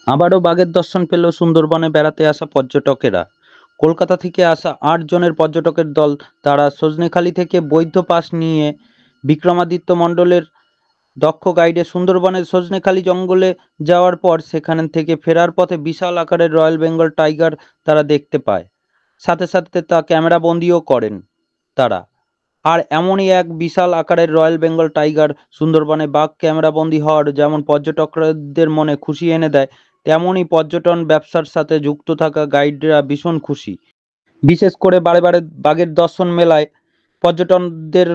আবারও বাঘের দর্শন পেল সুন্দরবনে বেড়াতে আসা পর্যটকেরা। কলকাতা থেকে আসা ৮ জনের পর্যটকের দল। তারা সজনেখালি থেকে বৈধ পাস নিয়ে বিক্রমাদিত্য মণ্ডলের দক্ষ গাইডে সুন্দরবনের সজনেখালি জঙ্গলে যাওয়ার পর সেখান থেকে ফেরার পথে বিশাল আকারের রয়্যাল বেঙ্গল টাইগার তারা দেখতে পায়। সাথে সাথে তা ক্যামেরাবন্দিও করেন তারা। আর এমনই এক বিশাল আকারের রয়্যাল বেঙ্গল টাইগার সুন্দরবনে বাঘ ক্যামেরাবন্দি হওয়ার যেমন পর্যটকদের মনে খুশি এনে দেয়, তেমনই পর্যটন ব্যবসার সাথে যুক্ত থাকা গাইডরা ভীষণ খুশি। বিশেষ করে বারে বারে বাঘের দর্শন মেলায় পর্যটকদের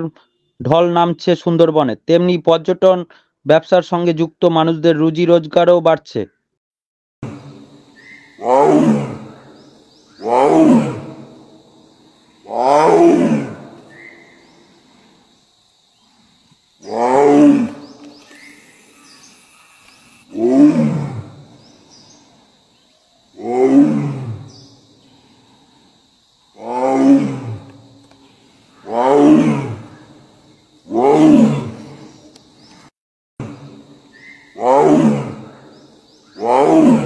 ঢল নামছে সুন্দরবনে, তেমনি পর্যটন ব্যবসার সঙ্গে যুক্ত মানুষদের রুজি রোজগারও বাড়ছে। Wow.